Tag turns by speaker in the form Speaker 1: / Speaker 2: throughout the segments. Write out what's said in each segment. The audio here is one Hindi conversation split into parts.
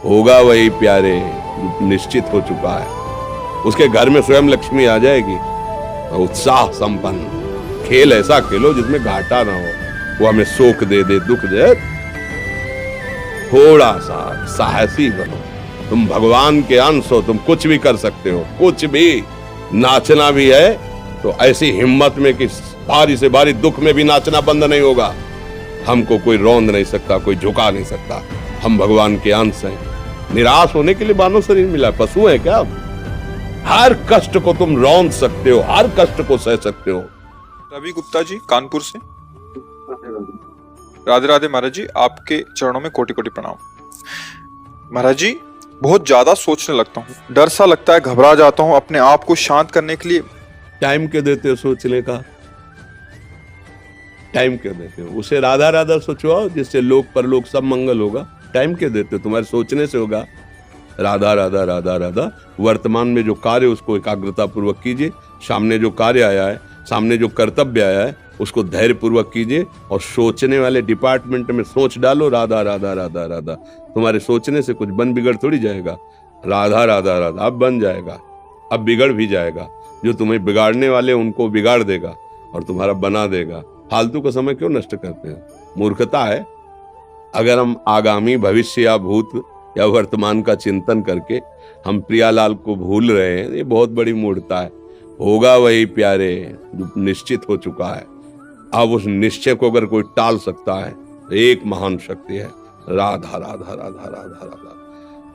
Speaker 1: होगा वही प्यारे जो निश्चित हो चुका है। उसके घर में स्वयं लक्ष्मी आ जाएगी। उत्साह संपन्न खेल ऐसा खेलो जिसमें घाटा ना हो। वो हमें शोक दे दे, दुख दे, थोड़ा सा साहसी बनो। तुम भगवान के अंश हो, तुम कुछ भी कर सकते हो, कुछ भी। नाचना भी है तो ऐसी हिम्मत में कि भारी से भारी दुख में भी नाचना बंद नहीं होगा। हमको कोई रौंद नहीं सकता, कोई झुका नहीं सकता। हम भगवान के अंश हैं। निराश होने के लिए मानव शरीर मिला, पशु है क्या? हर कष्ट को तुम रौंद सकते हो, हर कष्ट को सह सकते हो।
Speaker 2: रवि गुप्ता जी कानपुर से। राधे राधे महाराज जी, आपके चरणों में कोटि कोटि प्रणाम। महाराज जी, बहुत ज्यादा सोचने लगता हूँ, डर सा लगता है, घबरा जाता हूँ। अपने आप को शांत करने के लिए
Speaker 1: टाइम क्यों देते हो सोचने का? टाइम क्यों देते हो? उसे राधा राधा सोचवाओ, जिससे लोक परलोक सब मंगल होगा। टाइम क्यों देते हो? तुम्हारे सोचने से होगा। राधा राधा राधा राधा। वर्तमान में जो कार्य उसको एकाग्रता पूर्वक कीजिए। सामने जो कार्य आया है, सामने जो कर्तव्य आया है, उसको धैर्य पूर्वक कीजिए। और सोचने वाले डिपार्टमेंट में सोच डालो राधा राधा राधा राधा। तुम्हारे सोचने से कुछ बन बिगड़ थोड़ी जाएगा। राधा राधा राधा अब बन जाएगा, अब बिगड़ भी जाएगा। जो तुम्हें बिगाड़ने वाले उनको बिगाड़ देगा और तुम्हारा बना देगा। फालतू का समय क्यों नष्ट करते हैं? मूर्खता है। अगर हम आगामी भविष्य या भूत या वर्तमान का चिंतन करके हम प्रियालाल को भूल रहे हैं, ये बहुत बड़ी मूर्खता है। होगा वही प्यारे जो निश्चित हो चुका है। अब उस निश्चय को अगर कोई टाल सकता है तो एक महान शक्ति है, राधा राधा राधा राधा राधा।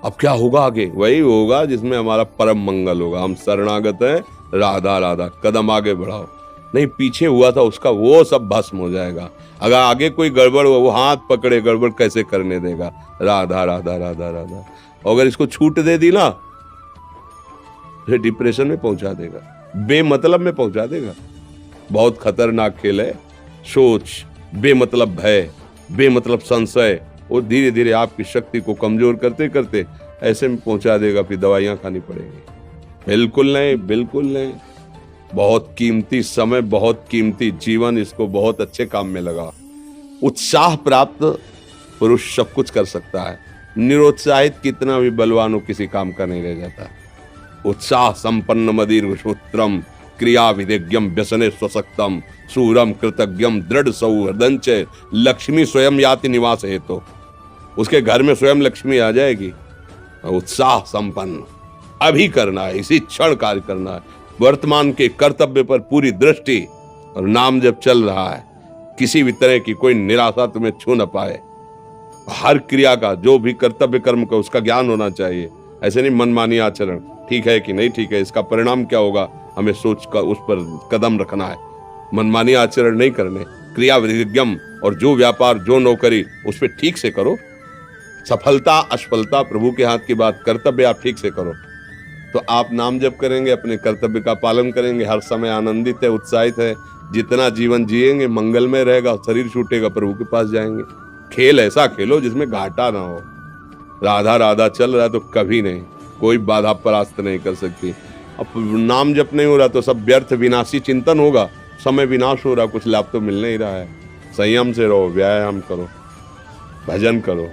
Speaker 1: अब क्या होगा आगे? वही होगा जिसमें हमारा परम मंगल होगा। हम शरणागत हैं, राधा राधा। कदम आगे बढ़ाओ। नहीं, पीछे हुआ था उसका वो सब भस्म हो जाएगा। अगर आगे कोई गड़बड़ हुआ, वो हाथ पकड़े गड़बड़ कैसे करने देगा? राधा राधा राधा राधा। और अगर इसको छूट दे दी ना, तो डिप्रेशन में पहुंचा देगा, बेमतलब में पहुंचा देगा। बहुत खतरनाक खेल है। सोच, बेमतलब भय, बेमतलब संशय, वो धीरे धीरे आपकी शक्ति को कमजोर करते करते ऐसे में पहुंचा देगा, फिर दवाइयां खानी पड़ेंगी। बिल्कुल नहीं, बिल्कुल नहीं। बहुत कीमती समय, बहुत कीमती जीवन, इसको बहुत अच्छे काम में लगा। उत्साह प्राप्त पुरुष सब कुछ कर सकता है। निरुत्साहित कितना भी बलवान हो, किसी काम का नहीं रह जाता। उत्साह संपन्न मदीर्घ सूत्रम क्रिया विधिज्ञम व्यसने स्वशक्तम सूरम कृतज्ञम दृढ़ सौहृदंच लक्ष्मी स्वयं याति निवास हेतु। उसके घर में स्वयं लक्ष्मी आ जाएगी। उत्साह संपन्न अभी करना है, इसी क्षण कार्य करना है। वर्तमान के कर्तव्य पर पूरी दृष्टि और नाम जब चल रहा है, किसी भी तरह की कोई निराशा तुम्हें छू न पाए। हर क्रिया का, जो भी कर्तव्य कर्म का, उसका ज्ञान होना चाहिए। ऐसे नहीं मनमानी आचरण, ठीक है कि नहीं ठीक है, इसका परिणाम क्या होगा, हमें सोच कर उस पर कदम रखना है। मनमानी आचरण नहीं करने, क्रिया विधिज्ञम, और जो व्यापार जो नौकरी उस पर ठीक से करो। सफलता असफलता प्रभु के हाथ की बात, कर्तव्य आप ठीक से करो तो आप नाम जप करेंगे, अपने कर्तव्य का पालन करेंगे, हर समय आनंदित है, उत्साहित है। जितना जीवन जिएंगे मंगलमय रहेगा। शरीर छूटेगा, प्रभु के पास जाएंगे। खेल ऐसा खेलो जिसमें घाटा ना हो। राधा राधा चल रहा है तो कभी नहीं, कोई बाधा परास्त नहीं कर सकती। अब नाम जप नहीं हो रहा तो सब व्यर्थ विनाशी चिंतन होगा। समय विनाश हो रहा, कुछ लाभ तो मिल नहीं रहा है। संयम से रहो, व्यायाम करो, भजन करो,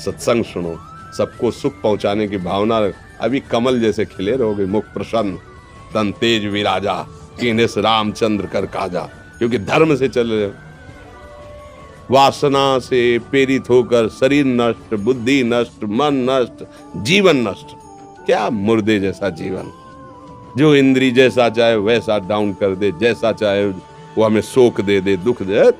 Speaker 1: सत्संग सुनो, सबको सुख पहुंचाने की भावना। अभी कमल जैसे खिले रहोगे, मुख प्रसन्न, तन तेज विराजा, कीनेस रामचंद्र कर काजा। क्योंकि धर्म से चल रहे हो। वासना से प्रेरित होकर शरीर नष्ट, बुद्धि नष्ट, मन नष्ट, जीवन नष्ट। क्या मुर्दे जैसा जीवन, जो इंद्री जैसा चाहे वैसा डाउन कर दे, जैसा चाहे वो हमें शोक दे दे, दुख दे।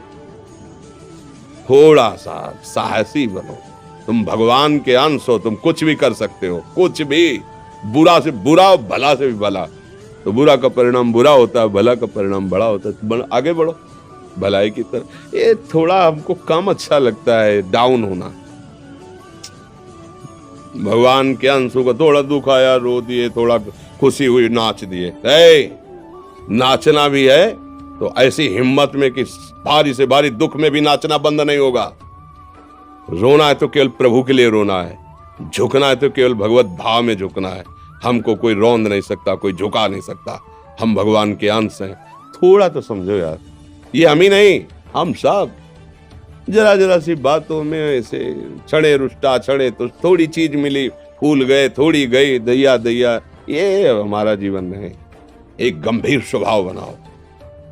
Speaker 1: थोड़ा सा साहसी बनो। तुम भगवान के अंश हो, तुम कुछ भी कर सकते हो, कुछ भी। बुरा से बुरा, भला से भी भला। तो बुरा का परिणाम बुरा होता है, भला का परिणाम बड़ा होता है। तो आगे बढ़ो भलाई की तरफ। ये थोड़ा हमको कम अच्छा लगता है डाउन होना। भगवान के अंश को थोड़ा दुख आया रो दिए, थोड़ा खुशी हुई नाच दिए। नाचना भी है तो ऐसी हिम्मत में कि भारी से भारी दुख में भी नाचना बंद नहीं होगा। रोना है तो केवल प्रभु के लिए रोना है, झुकना है तो केवल भगवत भाव में झुकना है। हमको कोई रौंद नहीं सकता, कोई झुका नहीं सकता। हम भगवान के अंश हैं। थोड़ा तो समझो यार, ये हम ही नहीं, हम सब। जरा जरा सी बातों में ऐसे क्षणे रुष्टा क्षणे तो थोड़ी चीज मिली, फूल गए, थोड़ी गई, दैया दैया, ये हमारा जीवन नहीं। एक गंभीर स्वभाव बनाओ,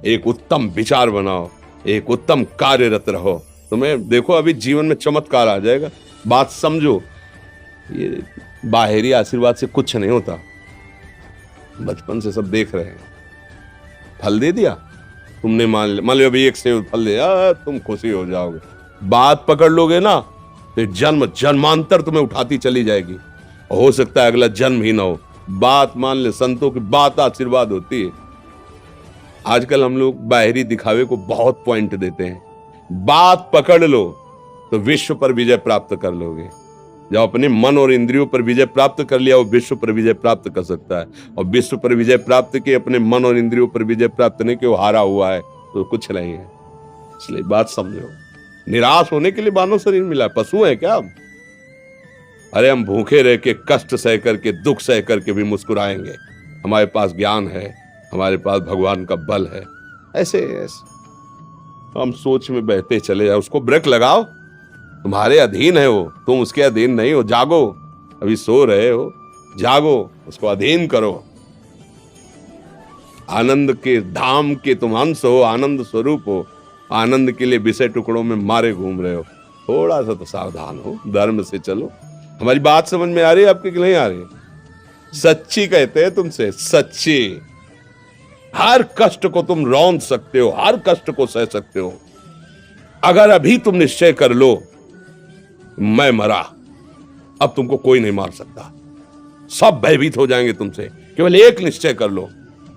Speaker 1: एक उत्तम विचार बनाओ, एक उत्तम कार्यरत रहो, तुम्हें देखो अभी जीवन में चमत्कार आ जाएगा। बात समझो, ये बाहरी आशीर्वाद से कुछ नहीं होता। बचपन से सब देख रहे हैं, फल दे दिया तुमने, मान लो अभी एक सेब फल दिया, तुम खुशी हो जाओगे। बात पकड़ लोगे ना तो जन्म जन्मांतर तुम्हें उठाती चली जाएगी, हो सकता है अगला जन्म ही ना हो। बात मान ले, संतों की बात आशीर्वाद होती है। आजकल हम लोग बाहरी दिखावे को बहुत पॉइंट देते हैं। बात पकड़ लो तो विश्व पर विजय प्राप्त कर लोगे। जब अपने मन और इंद्रियों पर विजय प्राप्त कर लिया, वो विश्व पर विजय प्राप्त कर सकता है। और विश्व पर विजय प्राप्त किए, अपने मन और इंद्रियों पर विजय प्राप्त नहीं कि वो हारा हुआ है तो कुछ नहीं है। इसलिए बात समझो, निराश होने के लिए मानव शरीर मिला, पशु है क्या हम? अरे हम भूखे रह के, कष्ट सह करके, दुख सह करके भी मुस्कुराएंगे। हमारे पास ज्ञान है, हमारे पास भगवान का बल है। ऐसे हम सोच में बहते चले जाओ, उसको ब्रेक लगाओ। तुम्हारे अधीन है वो, तुम उसके अधीन नहीं हो। जागो, अभी सो रहे हो, जागो, उसको अधीन करो। आनंद के धाम के तुम अंश हो, आनंद स्वरूप हो। आनंद के लिए विषय टुकड़ों में मारे घूम रहे हो। थोड़ा सा तो सावधान हो, धर्म से चलो। हमारी बात समझ में आ रही है आपकी कि नहीं आ रही? सच्ची कहते हैं तुमसे, सच्ची। हर कष्ट को तुम रौंद सकते हो, हर कष्ट को सह सकते हो। अगर अभी तुम निश्चय कर लो मैं मरा, अब तुमको कोई नहीं मार सकता। सब भयभीत हो जाएंगे तुमसे। केवल एक निश्चय कर लो,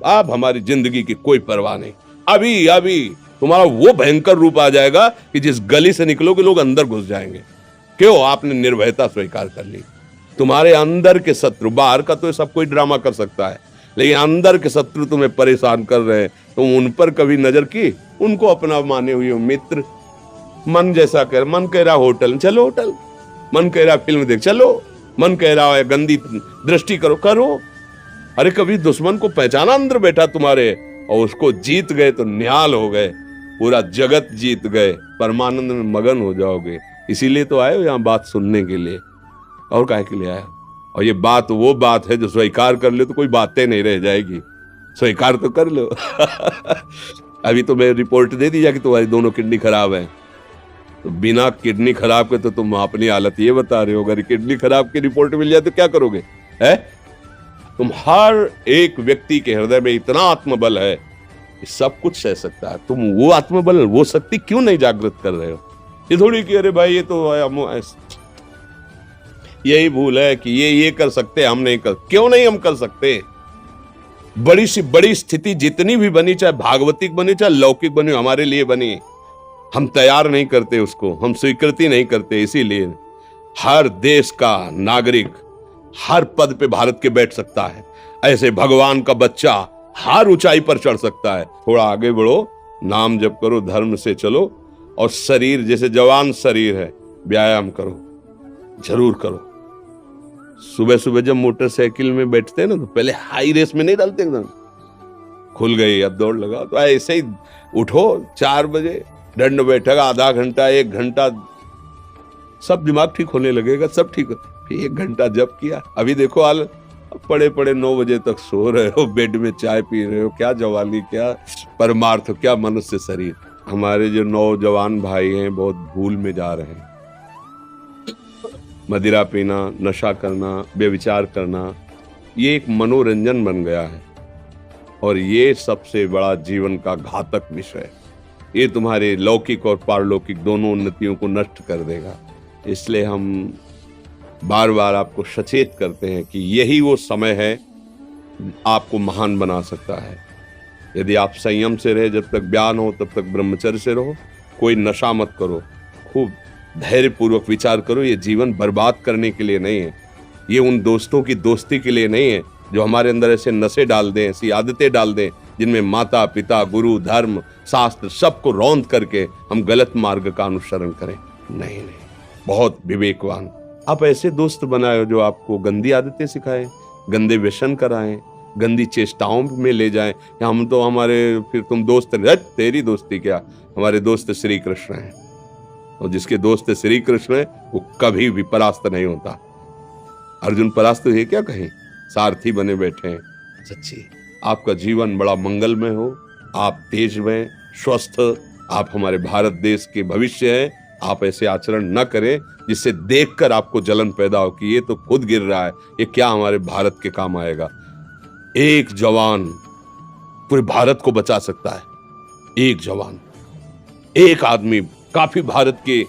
Speaker 1: अब हमारी जिंदगी की कोई परवाह नहीं। अभी अभी तुम्हारा वो भयंकर रूप आ जाएगा कि जिस गली से निकलोगे लोग अंदर घुस जाएंगे। क्यों? आपने निर्भयता स्वीकार कर ली। तुम्हारे अंदर के शत्रु, बाहर का तो सब कोई ड्रामा कर सकता है, लेकिन अंदर के शत्रु तुम्हें परेशान कर रहे हैं, तुम उन पर कभी नजर की? उनको अपना माने हुए मित्र। मन जैसा कर, मन कह रहा होटल चलो, होटल। मन कह रहा फिल्म देख चलो, मन कह रहा है गंदी दृष्टि करो, करो। अरे कभी दुश्मन को पहचाना अंदर बैठा तुम्हारे, और उसको जीत गए तो निहाल हो गए, पूरा जगत जीत गए, परमानंद में मगन हो जाओगे। इसीलिए तो आए हो यहाँ बात सुनने के लिए, और काहे के लिए आए? और ये बात वो बात है जो स्वीकार कर ले तो कोई बातें नहीं रह जाएगी। स्वीकार तो कर लो। अभी तो मैं रिपोर्ट दे दी कि तुम्हारी दोनों किडनी खराब है, तो बिना किडनी खराब के तो तुम अपनी हालत ये बता रहे हो। अगर किडनी खराब की रिपोर्ट मिल जाए तो क्या करोगे? है तुम हर एक व्यक्ति के हृदय में इतना आत्मबल है कि सब कुछ सह सकता है। तुम वो आत्मबल, वो शक्ति क्यों नहीं जागृत कर रहे हो? ये थोड़ी कि अरे भाई ये तो यही भूल है कि ये कर सकते, हम नहीं कर। क्यों नहीं हम कर सकते? बड़ी सी बड़ी स्थिति जितनी भी बनी, चाहे भागवतिक बनी चाहे लौकिक बनी, हमारे लिए बनी, हम तैयार नहीं करते उसको, हम स्वीकृति नहीं करते। इसीलिए हर देश का नागरिक हर पद पे भारत के बैठ सकता है। ऐसे भगवान का बच्चा हर ऊंचाई पर चढ़ सकता है। थोड़ा आगे बढ़ो, नाम जप करो, धर्म से चलो, और शरीर जैसे जवान शरीर है, व्यायाम करो, जरूर करो। सुबह सुबह जब मोटरसाइकिल में बैठते हैं ना, तो पहले हाई रेस में नहीं डालते, एकदम खुल गई अब दौड़ लगा, तो ऐसे ही उठो 4 बजे, दंड बैठक आधा घंटा 1 घंटा, सब दिमाग ठीक होने लगेगा, सब ठीक। 1 घंटा जप किया, अभी देखो हाल, पड़े पड़े 9 बजे तक सो रहे हो, बेड में चाय पी रहे हो। क्या जवानी, क्या परमार्थ, क्या मनुष्य शरीर। हमारे जो नौजवान भाई हैं बहुत भूल में जा रहे हैं। मदिरा पीना, नशा करना, व्यभिचार करना, ये एक मनोरंजन बन गया है, और ये सबसे बड़ा जीवन का घातक विषय है। ये तुम्हारे लौकिक और पारलौकिक दोनों उन्नतियों को नष्ट कर देगा। इसलिए हम बार बार आपको सचेत करते हैं कि यही वो समय है आपको महान बना सकता है। यदि आप संयम से रहे, जब तक ज्ञान हो तब तक ब्रह्मचर्य से रहो, कोई नशा मत करो, खूब धैर्य पूर्वक विचार करो। ये जीवन बर्बाद करने के लिए नहीं है, ये उन दोस्तों की दोस्ती के लिए नहीं है जो हमारे अंदर ऐसे नशे डाल दें, ऐसी आदतें डाल दें जिनमें माता पिता, गुरु, धर्म, शास्त्र सबको रौंद करके हम गलत मार्ग का अनुसरण करें। नहीं नहीं, बहुत विवेकवान आप ऐसे दोस्त बनाए जो आपको गंदी आदतें सिखाएं, गंदे व्यसन कराएं, गंदी चेष्टाओं में ले जाएं। हम तो हमारे, फिर तुम दोस्त, तेरी दोस्ती क्या, हमारे दोस्त श्री कृष्ण हैं। और जिसके दोस्त श्री कृष्ण है वो कभी भी परास्त नहीं होता। अर्जुन परास्त हुए क्या कहीं, सारथी बने बैठे हैं। सच्ची आपका जीवन बड़ा मंगलमय हो, आप तेज में स्वस्थ, आप हमारे भारत देश के भविष्य हैं। आप ऐसे आचरण न करें जिससे देखकर आपको जलन पैदा हो कि ये तो खुद गिर रहा है, ये क्या हमारे भारत के काम आएगा। एक जवान पूरे भारत को बचा सकता है। एक जवान, एक आदमी काफी भारत के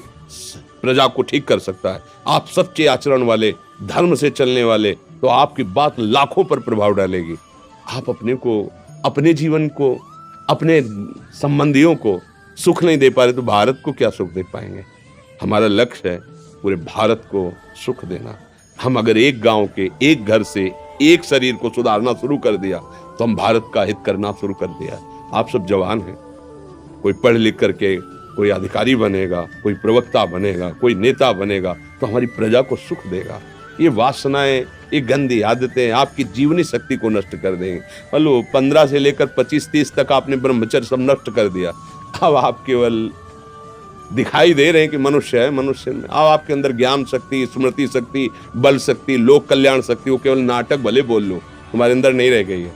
Speaker 1: प्रजा को ठीक कर सकता है। आप सच्चे आचरण वाले, धर्म से चलने वाले, तो आपकी बात लाखों पर प्रभाव डालेगी। आप अपने को, अपने जीवन को, अपने संबंधियों को सुख नहीं दे पा रहे तो भारत को क्या सुख दे पाएंगे। हमारा लक्ष्य है पूरे भारत को सुख देना। हम अगर एक गांव के, एक घर से, एक शरीर को सुधारना शुरू कर दिया तो हम भारत का हित करना शुरू कर दिया। आप सब जवान हैं, कोई पढ़ लिख करके कोई अधिकारी बनेगा, कोई प्रवक्ता बनेगा, कोई नेता बनेगा तो हमारी प्रजा को सुख देगा। ये वासनाएं, ये गंदी आदतें आपकी जीवनी शक्ति को नष्ट कर देंगे। मतलब 15 से लेकर 25-30 तक आपने ब्रह्मचर्य सब नष्ट कर दिया। अब आप केवल दिखाई दे रहे हैं कि मनुष्य है, मनुष्य में अब आपके अंदर ज्ञान शक्ति, स्मृति शक्ति, बल शक्ति, लोक कल्याण शक्ति, वो केवल नाटक भले बोल लो, तुम्हारे अंदर नहीं रह गई है।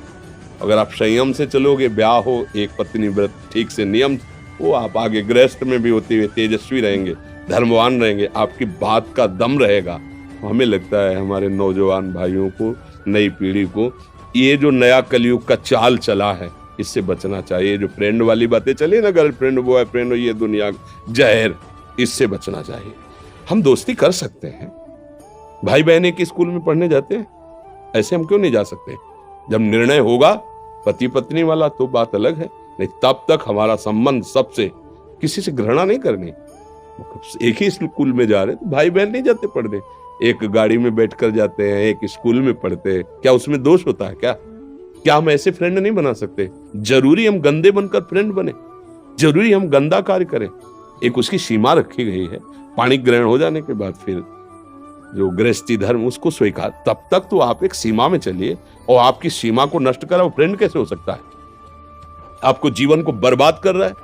Speaker 1: अगर आप संयम से चलोगे, ब्याह हो, एक पत्नी व्रत ठीक से नियम, वो आप आगे गृहस्थ में भी होते हुए तेजस्वी रहेंगे, धर्मवान रहेंगे, आपकी बात का दम रहेगा। हमें लगता है हमारे नौजवान भाइयों को, नई पीढ़ी को, ये जो नया कलयुग का चाल चला है इससे बचना चाहिए। जो फ्रेंड वाली बातें चली ना, गर्लफ्रेंड, बॉयफ्रेंड, ये दुनिया जहर, इससे बचना चाहिए। हम दोस्ती कर सकते हैं, भाई बहन एक स्कूल में पढ़ने जाते हैं, ऐसे हम क्यों नहीं जा सकते। जब निर्णय होगा पति पत्नी वाला तो बात अलग है, नहीं तब तक हमारा संबंध सबसे, किसी से घृणा नहीं करनी। एक ही स्कूल में जा रहे तो भाई बहन नहीं जाते पढ़ने, एक गाड़ी में बैठकर जाते हैं, एक स्कूल में पढ़ते हैं, क्या उसमें दोष होता है क्या हम ऐसे फ्रेंड नहीं बना सकते। जरूरी हम गंदे बनकर फ्रेंड बने, जरूरी हम गंदा कार्य करें। एक उसकी सीमा रखी गई है, पाणी ग्रहण हो जाने के बाद फिर जो गृहस्थी धर्म उसको स्वीकार, तब तक तो आप एक सीमा में चलिए। और आपकी सीमा को नष्ट करा वो फ्रेंड कैसे हो सकता है। आपको जीवन को बर्बाद कर रहा है,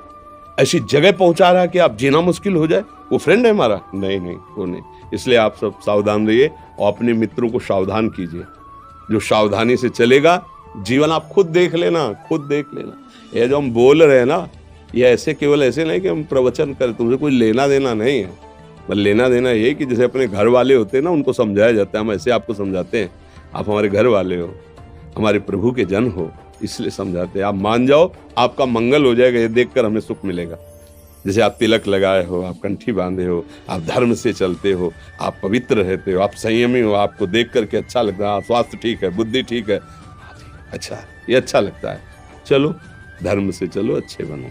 Speaker 1: ऐसी जगह पहुंचा रहा है कि आप जीना मुश्किल हो जाए, वो फ्रेंड है हमारा? नहीं, वो नहीं। इसलिए आप सब सावधान रहिए और अपने मित्रों को सावधान कीजिए। जो सावधानी से चलेगा, जीवन आप खुद देख लेना, खुद देख लेना। ये जो हम बोल रहे हैं ना, ये ऐसे केवल ऐसे नहीं कि हम प्रवचन करें, तुमसे कोई लेना देना नहीं है। बस लेना देना ये कि जैसे अपने घर वाले होते हैं ना, उनको समझाया जाता है, हम ऐसे आपको समझाते हैं। आप हमारे घर वाले हो, हमारे प्रभु के जन हो, इसलिए समझाते हैं। आप मान जाओ, आपका मंगल हो जाएगा, ये देखकर हमें सुख मिलेगा। जैसे आप तिलक लगाए हो, आप कंठी बांधे हो, आप धर्म से चलते हो, आप पवित्र रहते हो, आप संयमी हो, आपको देख करके अच्छा लगता है, स्वास्थ्य ठीक है, बुद्धि ठीक है, अच्छा, ये अच्छा लगता है। चलो धर्म से चलो, अच्छे बनो।